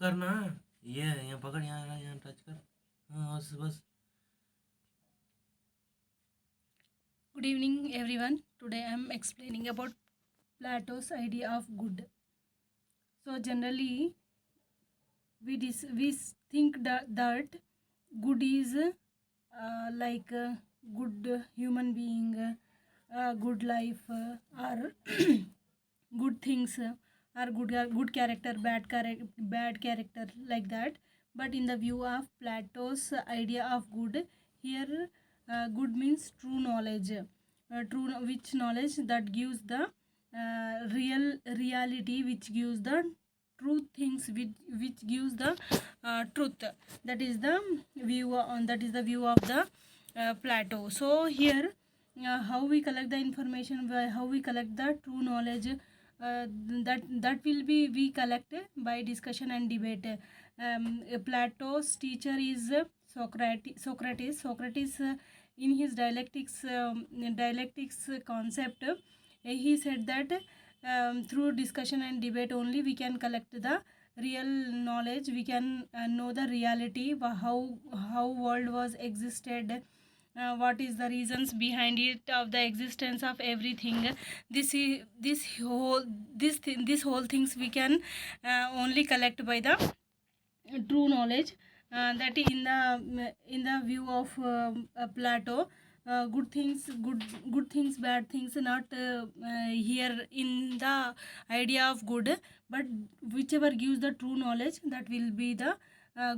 करना। ये यहाँ पकड़, यहाँ टच कर। हाँ बस। Good evening, everyone. Today I am explaining about Plato's idea of good. So generally, we think that good is like good human being, good life, or good things, or good character, bad character, like that. But in the view of Plato's idea of good, here good means true knowledge, true which knowledge that gives the reality, which gives the true things, which gives the truth. That is the view on, that is the view of the Plato. So here how we collect the information, how we collect the true knowledge, that will be we collect by discussion and debate. Plato's teacher is Socrates in his dialectics concept, he said that through discussion and debate only we can collect the real knowledge, we can know the reality, how world was existed, what is the reasons behind it of the existence of everything. This whole things we can only collect by the true knowledge, that in the view of Plato, good things, bad things, not here in the idea of good, but whichever gives the true knowledge, that will be the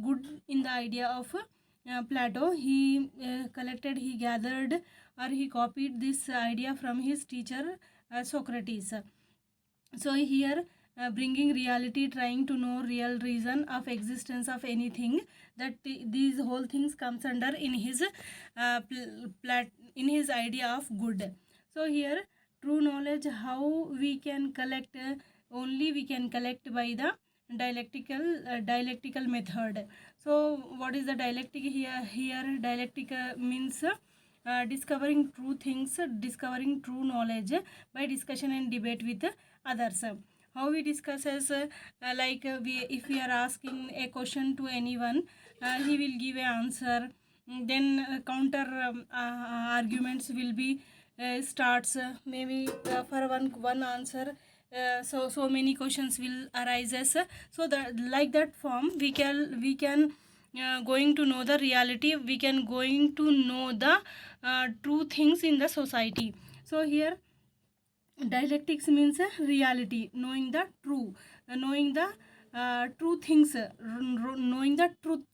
good in the idea of Plato. He he gathered, or he copied this idea from his teacher Socrates. So here bringing reality, trying to know real reason of existence of anything, that these whole things comes under in his in his idea of good. So here true knowledge, how we can collect, only we can collect by the dialectical method. So what is the dialectic here dialectic means discovering true things, discovering true knowledge by discussion and debate with others. How we discuss as like we if we are asking a question to anyone, he will give an answer. Then counter arguments will be starts, maybe for one answer, so many questions will arises. So that like that form we can going to know the reality, we can going to know the true things in the society. So here dialectics means reality, knowing the true, knowing the true things, knowing the truth.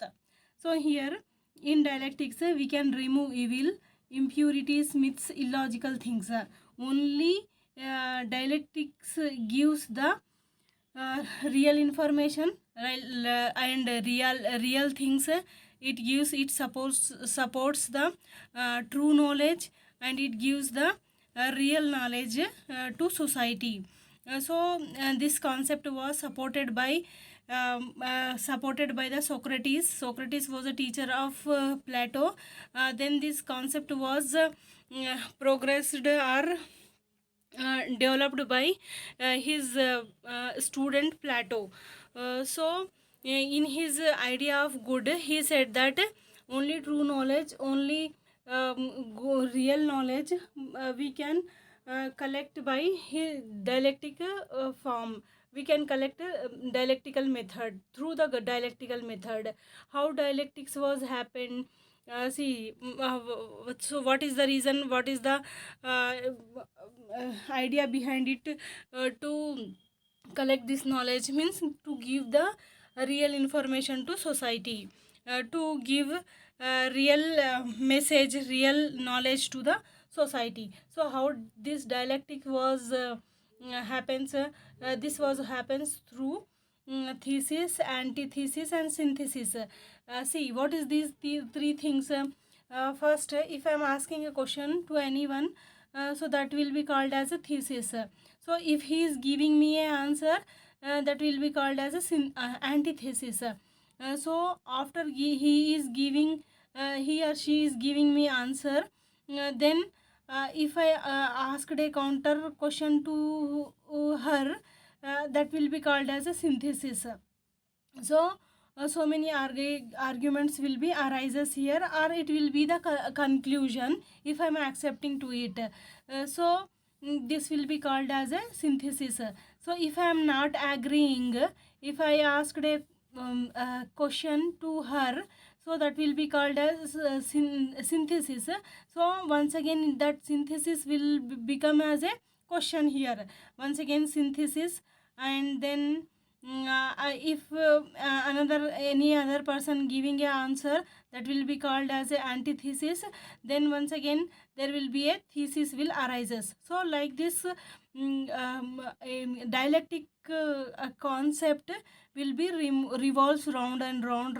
So here in dialectics we can remove evil, impurities, myths, illogical things. Only dialectics gives the real information, and real things. It gives, it supports the true knowledge, and it gives the real knowledge to society. This concept was supported by the Socrates. Socrates was a teacher of Plato. Then this concept was progressed or developed by his student Plato. In his idea of good, he said that only true knowledge, only real knowledge we can collect by his dialectic form. We can collect dialectical method, through the dialectical method. How dialectics was happened, so what is the reason, what is the idea behind it, to collect this knowledge, means to give the real information to society, to give real message, real knowledge to the society. So how this dialectic was happens, this was happens through thesis, antithesis, and synthesis. See, what is these three things? First, if I am asking a question to anyone, so that will be called as a thesis. So if he is giving me an answer, that will be called as a antithesis. So after he is giving, he or she is giving me answer, then if I asked a counter question to her, that will be called as a synthesis. So so many arguments will be arises here, or it will be the conclusion if I'm accepting to it. This will be called as a synthesis. So if I am not agreeing, if I asked a question to her, so that will be called as synthesis. So once again that synthesis will become as a question here. Once again synthesis, and then if another any other person giving a answer, that will be called as a antithesis. Then once again there will be a thesis will arises. So like this dialectic concept will be revolves round and round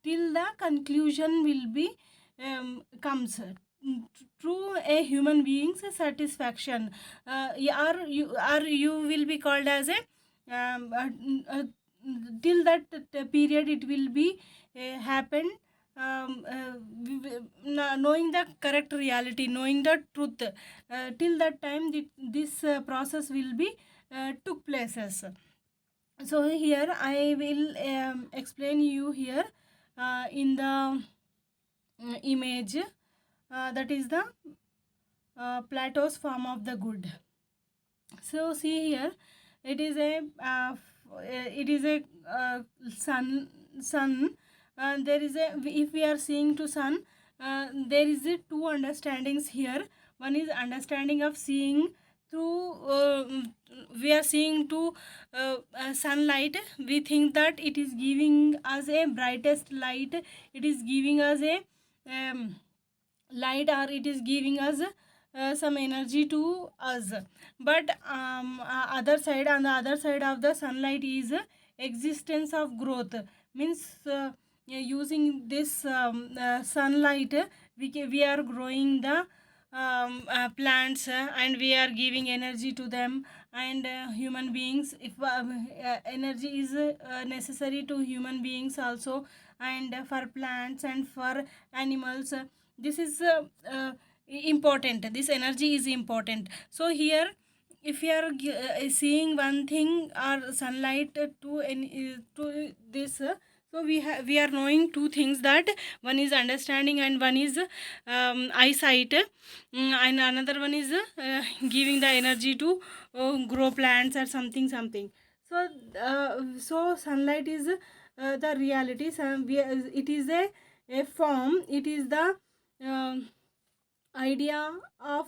till the conclusion will be comes through a human being's satisfaction. You will be called as a till that period it will be happen, knowing the correct reality, knowing the truth. Till that time this process will be took places. So here I will explain you here in the image, that is the Plato's form of the good. So see here, it is a sun. There is a, if we are seeing to sun, there is a two understandings here. One is understanding of seeing through, we are seeing to sunlight, we think that it is giving us a brightest light, it is giving us a light, or it is giving us some energy to us. But other side, on the other side of the sunlight is existence of growth. Means using this sunlight, we are growing the plants, and we are giving energy to them. And human beings, if energy is necessary to human beings also, and for plants and for animals, this is important, this energy is important. So here, if you are seeing one thing or sunlight to any to this, so we are knowing two things, that one is understanding and one is eyesight, and another one is giving the energy to grow plants or something. So sunlight is the reality. It is a form, it is the idea of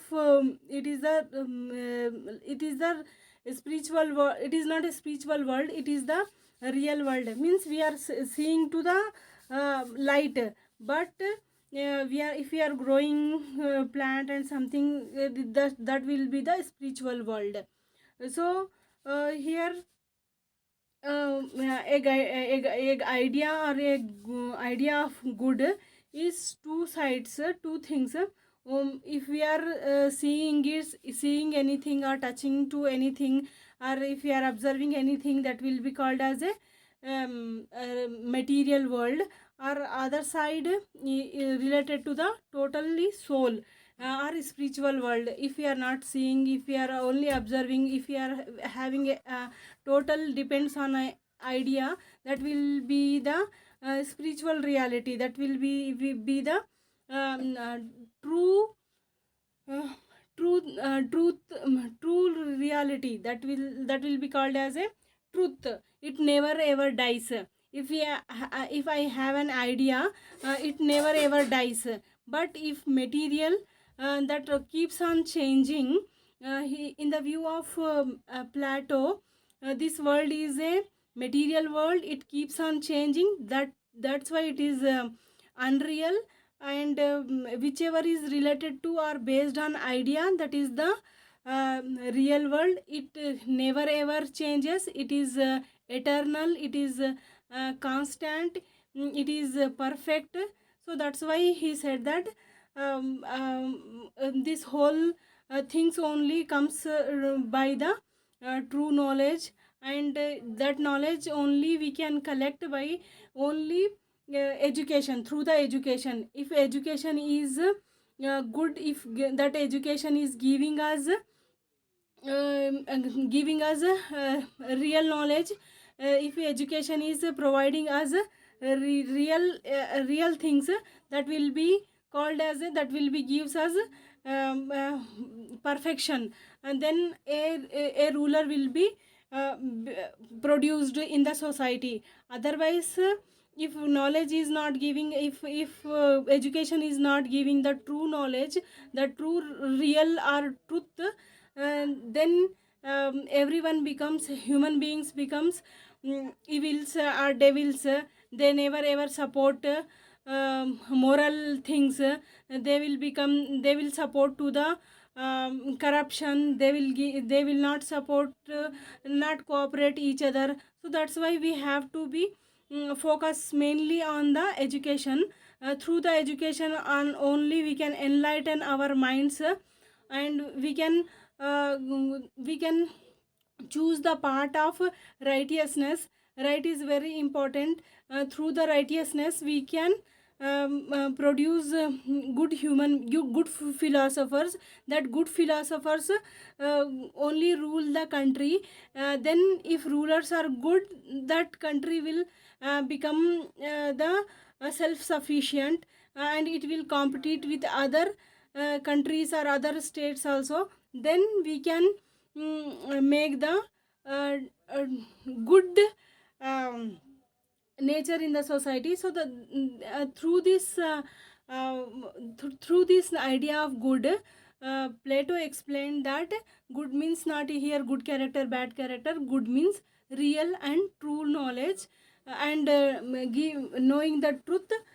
it is the spiritual world. It is not a spiritual world, it is the real world. Means we are seeing to the light, but we are, if we are growing plant and something, that will be the spiritual world. So here a idea, or a idea of good is two sides, two things. If we are seeing anything or touching to anything, or if we are observing anything, that will be called as a material world. Or other side related to the totally soul or spiritual world. If we are not seeing, if we are only observing, if we are having a total depends on a idea, that will be the spiritual reality, that will be the true uh, true reality, that will be called as a truth. It never ever dies. If I have an idea, it never ever dies. But if material, that keeps on changing, in the view of Plato, this world is a material world, it keeps on changing, that's why it is unreal. And whichever is related to or based on idea, that is the real world. It never ever changes, it is eternal, it is constant, it is perfect. So that's why he said that this whole things only comes by the true knowledge. And that knowledge only we can collect by only education, through the education. If education is good, if that education is giving us real knowledge, if education is providing us real things, that will be called as that will be gives us perfection, and then a ruler will be produced in the society. Otherwise, if knowledge is not giving, if education is not giving the true knowledge, the true real or truth, then everyone becomes, human beings becomes evils or devils. They never ever support moral things. They will become, they will support to the corruption. They will they will not support, not cooperate each other. So that's why we have to be focus mainly on the education. Through the education on only we can enlighten our minds, and we can choose the part of righteousness. Right is very important. Through the righteousness we can produce good human, good philosophers. That good philosophers only rule the country. Then if rulers are good, that country will become the self sufficient, and it will compete with other countries or other states also. Then we can make the uh, good um, nature in the society. So the through this uh, through this idea of good, Plato explained that good means not here good character, bad character. Good means real and true knowledge, and knowing the truth,